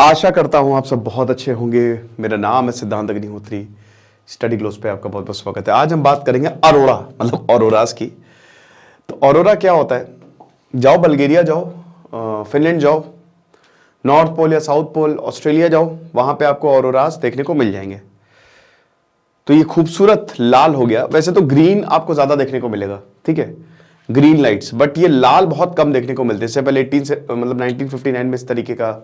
आशा करता हूं आप सब बहुत अच्छे होंगे। मेरा नाम है सिद्धांत अग्निहोत्री। स्टडी ग्लोस पे आपका बहुत बहुत स्वागत है। आज हम बात करेंगे अरोरा मतलब ऑरोरास की। तो ऑरोरा क्या होता है? जाओ बल्गेरिया जाओ, फिनलैंड जाओ, नॉर्थ पोल या साउथ पोल ऑस्ट्रेलिया जाओ, वहां पे आपको ऑरोरास देखने को मिल जाएंगे। तो ये खूबसूरत लाल हो गया। वैसे तो ग्रीन आपको ज्यादा देखने को मिलेगा, ठीक है, ग्रीन लाइट्स, बट ये लाल बहुत कम देखने को मिलते हैं। इससे पहले 1959 में इस तरीके का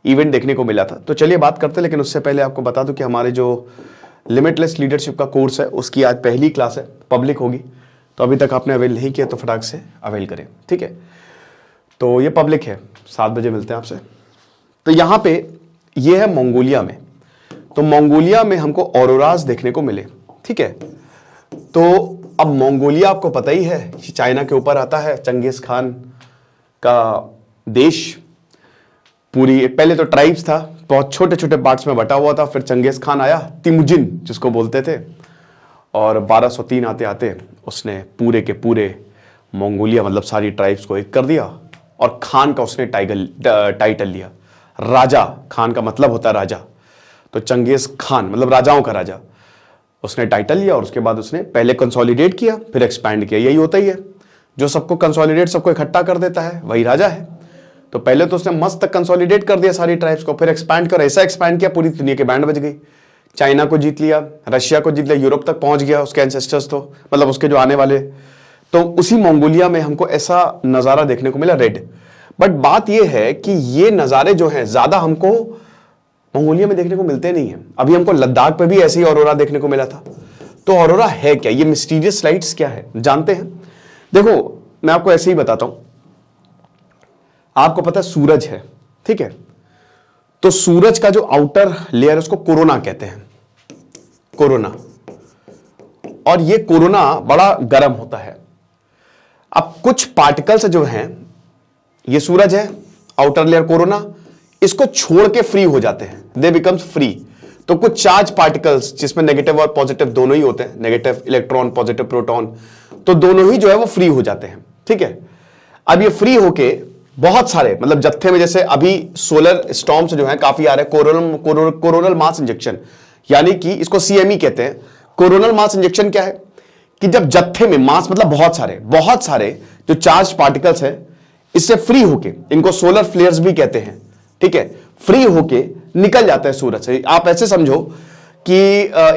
इवेंट देखने को मिला था। तो चलिए बात करते हैं, लेकिन उससे पहले आपको बता दूं कि हमारे जो लिमिटलेस लीडरशिप का कोर्स है उसकी आज पहली क्लास है, पब्लिक होगी। तो अभी तक आपने अवेल नहीं किया तो फटाक से अवेल करें, ठीक है। तो ये पब्लिक है, 7 बजे मिलते हैं आपसे। तो यहां पे ये है मंगोलिया में। तो मंगोलिया में हमको ऑरोरास देखने को मिले, ठीक है। तो अब मंगोलिया आपको पता ही है कि चाइना के ऊपर आता है, चंगेज खान का देश। पूरी पहले तो ट्राइब्स था, बहुत छोटे छोटे पार्ट्स में बटा हुआ था। फिर चंगेज खान आया, तिमुजिन जिसको बोलते थे, और 1203 आते आते उसने पूरे के पूरे मंगोलिया मतलब सारी ट्राइब्स को एक कर दिया, और खान का उसने टाइटल लिया। राजा, खान का मतलब होता है राजा, तो चंगेज खान मतलब राजाओं का राजा, उसने टाइटल लिया। और उसके बाद उसने पहले कंसोलिडेट किया, फिर एक्सपैंड किया। यही होता ही है, जो सबको कंसोलिडेट, सबको इकट्ठा कर देता है, वही राजा है। तो पहले तो उसने मस्त कंसोलिडेट कर दिया सारी ट्राइब्स को, फिर एक्सपैंड कर, ऐसा एक्सपैंड किया पूरी दुनिया के बैंड बज गई। चाइना को जीत लिया, रशिया को जीत लिया, यूरोप तक पहुंच गया उसके एंसेस्टर्स, तो मतलब उसके जो आने वाले। तो उसी मंगोलिया में हमको ऐसा नजारा देखने को मिला, रेड। बट बात यह है कि ये नजारे जो हैं ज्यादा हमको मंगोलिया में देखने को मिलते नहीं है। अभी हमको लद्दाख पे भी ऐसे ही ऑरोरा देखने को मिला था। तो ऑरोरा है क्या? ये मिस्टीरियस लाइट्स क्या है, जानते हैं? देखो मैं आपको ऐसे ही बताता हूं। आपको पता है सूरज है, ठीक है। तो सूरज का जो आउटर लेयर है उसको कोरोना कहते हैं, कोरोना। और ये कोरोना बड़ा गर्म होता है। अब कुछ पार्टिकल्स जो हैं, ये सूरज है, आउटर लेयर कोरोना, इसको छोड़ के फ्री हो जाते हैं, दे बिकम्स फ्री। तो कुछ चार्ज पार्टिकल्स जिसमें नेगेटिव और पॉजिटिव दोनों ही होते हैं, नेगेटिव इलेक्ट्रॉन, पॉजिटिव प्रोटॉन, तो दोनों ही जो है वो फ्री हो जाते हैं, ठीक है। अब ये फ्री होके बहुत सारे मतलब जत्थे में, जैसे अभी सोलर स्टॉर्म्स जो हैं काफी आ रहे हैं, कोरोनल मास इंजेक्शन, यानी कि इसको सीएमई कहते हैं। कोरोनल मास इंजेक्शन क्या है कि जब जत्थे में, मास मतलब बहुत सारे जो चार्ज पार्टिकल्स हैं, इससे फ्री होके, इनको सोलर फ्लेयर्स भी कहते हैं, ठीक है, फ्री होके निकल जाता है सूरज से। आप ऐसे समझो कि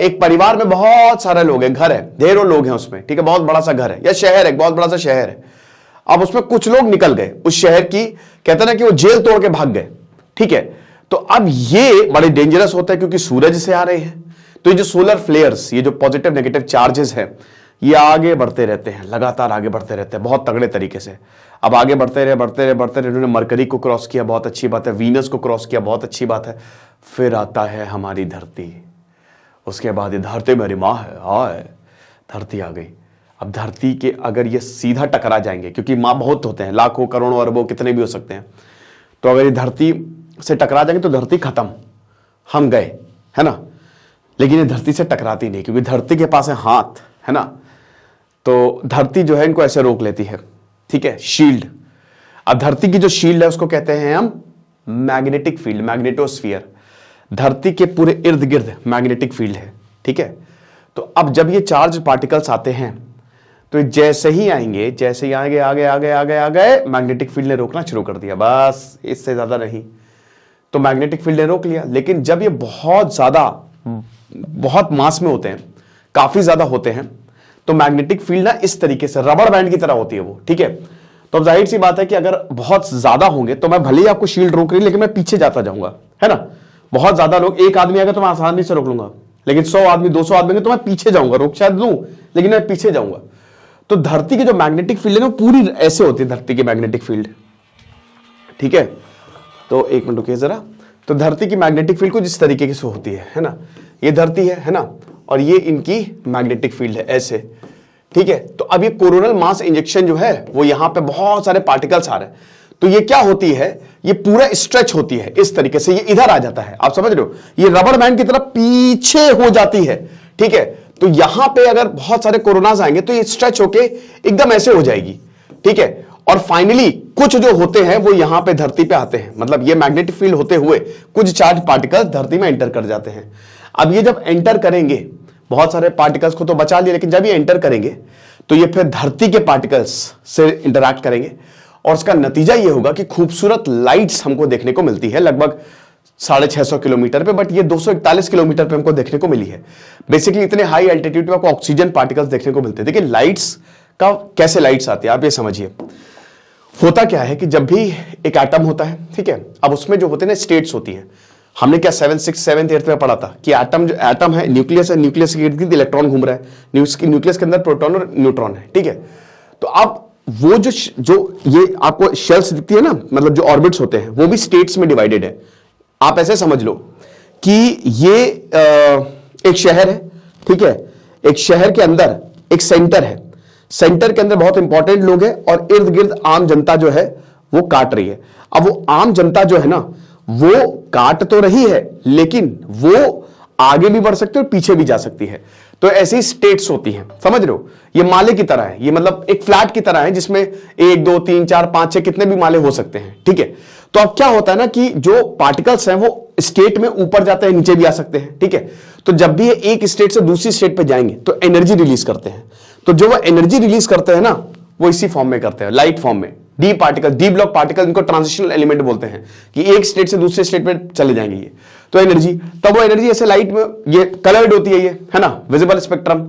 एक परिवार में बहुत सारे लोग हैं, घर है, ढेरों लोग हैं उसमें, ठीक है, बहुत बड़ा सा घर है या शहर है, बहुत बड़ा सा शहर है। अब उसमें कुछ लोग निकल गए उस शहर की, कहते ना कि वो जेल तोड़ के भाग गए, ठीक है। तो अब ये बड़े डेंजरस होता है क्योंकि सूरज से आ रहे हैं। तो ये जो सोलर फ्लेयर्स, ये जो पॉजिटिव नेगेटिव चार्जेस हैं, ये आगे बढ़ते रहते हैं, लगातार आगे बढ़ते रहते हैं बहुत तगड़े तरीके से। अब आगे बढ़ते रहे इन्होंने मरकरी को क्रॉस किया, बहुत अच्छी बात है, वीनस को क्रॉस किया, बहुत अच्छी बात है। फिर आता है हमारी धरती, उसके बाद ये धरती मेरी माँ है, हाय धरती आ गई। अब धरती के अगर ये सीधा टकरा जाएंगे, क्योंकि माँ बहुत होते हैं, लाखों करोड़ों अरबों कितने भी हो सकते हैं, तो अगर ये धरती से टकरा जाएंगे तो धरती खत्म, हम गए, है ना। लेकिन ये धरती से टकराती नहीं, क्योंकि धरती के पास है हाथ, है ना। तो धरती जो है इनको ऐसे रोक लेती है, ठीक है, शील्ड। अब धरती की जो शील्ड है उसको कहते हैं हम मैग्नेटिक फील्ड, मैग्नेटोस्फीयर। धरती के पूरे इर्द गिर्द मैग्नेटिक फील्ड है, ठीक है। तो अब जब ये चार्ज पार्टिकल्स आते हैं, तो जैसे ही आएंगे आगे मैग्नेटिक फील्ड ने रोकना शुरू कर दिया, बस इससे ज्यादा नहीं। तो मैग्नेटिक फील्ड ने रोक लिया। लेकिन जब ये बहुत मास में होते हैं, काफी ज्यादा होते हैं, तो मैग्नेटिक फील्ड ना इस तरीके से रबड़ बैंड की तरह होती है वो, ठीक है। तो अब जाहिर सी बात है कि अगर बहुत ज्यादा होंगे तो मैं भले ही आपको शील्ड रोक रही, लेकिन मैं पीछे जाता जाऊंगा, है ना। बहुत ज्यादा लोग, एक आदमी आएगा तो मैं आसानी से रोक लूंगा, लेकिन 100 आदमी 200 आदमी तो मैं पीछे जाऊंगा, रोक शायद लूं लेकिन मैं पीछे जाऊंगा। तो धरती की जो मैग्नेटिक फील्ड है ना पूरी ऐसे होती है, धरती की मैग्नेटिक फील्ड, ठीक है। तो एक मिनट रुकिए जरा। तो धरती की मैग्नेटिक फील्ड कुछ इस तरीके से होती है ना। ये धरती है ना, और ये इनकी मैग्नेटिक फील्ड है ऐसे, ठीक है। तो अब ये कोरोनल मास इंजेक्शन जो है वो यहां पे बहुत सारे पार्टिकल्स आ रहे हैं, तो ये क्या होती है, ये पूरा स्ट्रेच होती है इस तरीके से, ये इधर आ जाता है, आप समझ रहे हो, ये रबड़ बैंड की तरह पीछे हो जाती है, ठीक है। तो यहां पे अगर बहुत सारे कोरोनास आएंगे तो ये स्ट्रेच होके एकदम ऐसे हो जाएगी, ठीक है। और फाइनली कुछ जो होते हैं वो यहां पे धरती पे आते हैं, मतलब ये मैग्नेटिक फील्ड होते हुए कुछ चार्ज पार्टिकल्स धरती में एंटर कर जाते हैं। अब ये जब एंटर करेंगे, बहुत सारे पार्टिकल्स को तो बचा लिया, लेकिन जब ये एंटर करेंगे तो ये फिर धरती के पार्टिकल्स से इंटरैक्ट करेंगे और उसका नतीजा ये होगा कि खूबसूरत लाइट्स हमको देखने को मिलती है, लगभग 650 किलोमीटर पे, बट ये 241 किलोमीटर पे हमको देखने को मिली है। बेसिकली इतने हाई एल्टीट्यूड पे आपको ऑक्सीजन पार्टिकल्स देखने को मिलते हैं। देखिए लाइट्स का कैसे लाइट्स आती है आप ये समझिए। होता क्या है कि जब भी एक एटम होता है, ठीक है, अब उसमें जो होते हैं ना स्टेट्स होती हैं। हमने क्या 7th 6th 7th 8th में पढ़ा था कि एटम जो एटम है, न्यूक्लियस है, न्यूक्लियस के इर्द गिर्द इलेक्ट्रॉन घूम रहा है, न्यूक्लियस के अंदर प्रोटॉन और न्यूट्रॉन है, ठीक है। तो अब वो जो ये आपको शेल्स दिखती है ना, मतलब जो ऑर्बिट्स होते हैं वो भी स्टेट्स में डिवाइडेड है। आप ऐसे समझ लो कि ये एक शहर है, ठीक है, एक शहर के अंदर एक सेंटर है, सेंटर के अंदर बहुत इंपॉर्टेंट लोग हैं और इर्द गिर्द आम जनता जो है वो काट रही है। अब वो आम जनता जो है ना वो काट तो रही है, लेकिन वो आगे भी बढ़ सकती है और पीछे भी जा सकती है। तो ऐसी स्टेट्स होती हैं, समझ रहे हो। ये माले की तरह है, ये मतलब एक फ्लैट की तरह है जिसमें 1 2 3 4 5 6 कितने भी माले हो सकते हैं, ठीक है। तो अब क्या होता है ना कि जो पार्टिकल्स हैं वो स्टेट में ऊपर जाते हैं, नीचे भी आ सकते हैं, ठीक है। तो जब भी ये एक स्टेट से दूसरी स्टेट पे जाएंगे तो एनर्जी रिलीज करते हैं। तो जो वो एनर्जी रिलीज करते हैं ना वो इसी फॉर्म में करते हैं, लाइट फॉर्म में। D particle, D block particle, इनको ट्रांजिशनल एलिमेंट बोलते हैं कि एक स्टेट से दूसरे स्टेट में चले जाएंगे ये। तो एनर्जी, तब वो एनर्जी ऐसे लाइट में ये कलर्ड होती है, ये है ना, विजिबल स्पेक्ट्रम।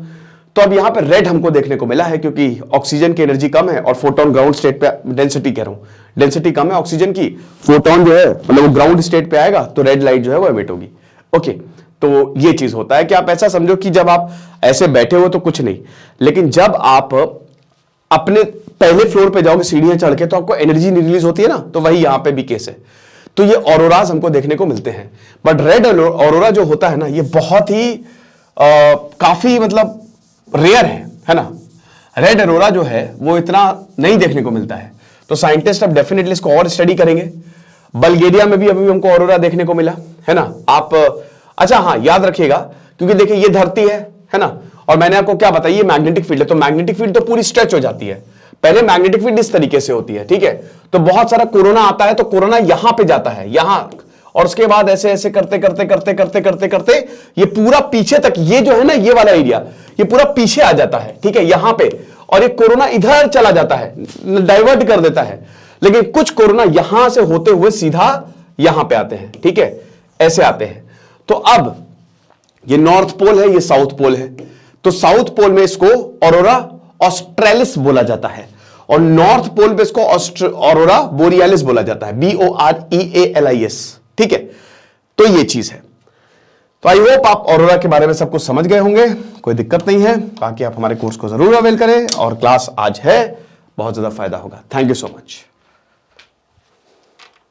तो अब यहां पे रेड हमको देखने को मिला है क्योंकि ऑक्सीजन की एनर्जी कम है और फोटोन ग्राउंड स्टेट पे, डेंसिटी कह रहा हूं, डेंसिटी कम है ऑक्सीजन की, फोटोन जो है मतलब वो ग्राउंड स्टेट पे आएगा तो रेड लाइट जो है वो एमिट होगी। ओके, तो ये चीज होता है कि आप ऐसा समझो कि जब आप ऐसे बैठे हो तो कुछ नहीं, लेकिन जब आप अपने पहले फ्लोर पे जाओगे सीढ़ियां चढ़ के तो आपको एनर्जी रिलीज होती है ना, तो वही यहां पे भी केस है। तो ये ऑरोराज हमको देखने को मिलते हैं। बट रेड ऑरोरा जो होता है ना ये बहुत ही काफी मतलब रेयर है ना। रेड ऑरोरा जो है वो इतना नहीं देखने को मिलता है। तो साइंटिस्ट अब डेफिनेटली इसको और स्टडी करेंगे। बल्गेरिया में भी अभी हमको ऑरोरा देखने को मिला है ना। आप अच्छा हाँ याद रखिएगा, क्योंकि देखिए ये धरती है ना, और मैंने आपको क्या बताया ये मैग्नेटिक फील्ड है। तो मैग्नेटिक फील्ड तो पूरी स्ट्रेच हो जाती है। पहले मैग्नेटिक फील्ड इस तरीके से होती है, ठीक है। तो बहुत सारा कोरोना आता है तो कोरोना यहां पे जाता है, यहां, और उसके बाद ऐसे ऐसे करते करते करते करते करते करते ये पूरा पीछे तक, ये जो है ना ये वाला एरिया ये पूरा पीछे आ जाता है, ठीक है, यहां पे। और ये कोरोना इधर चला जाता है, डाइवर्ट कर देता है। लेकिन कुछ कोरोना यहां से होते हुए सीधा यहां पे आते हैं, ठीक है, ऐसे आते हैं। तो अब ये नॉर्थ पोल है, ये साउथ पोल है। तो साउथ पोल में इसको ऑरोरा ऑस्ट्रेलिस बोला जाता है और नॉर्थ पोल पे इसको ऑरोरा बोरियालिस बोला जाता है, BOREALIS, ठीक है। तो ये चीज है। तो आई होप आप ऑरोरा के बारे में सब कुछ समझ गए होंगे, कोई दिक्कत नहीं है। बाकी आप हमारे कोर्स को जरूर अवेल करें और क्लास आज है, बहुत ज्यादा फायदा होगा। Thank you so much.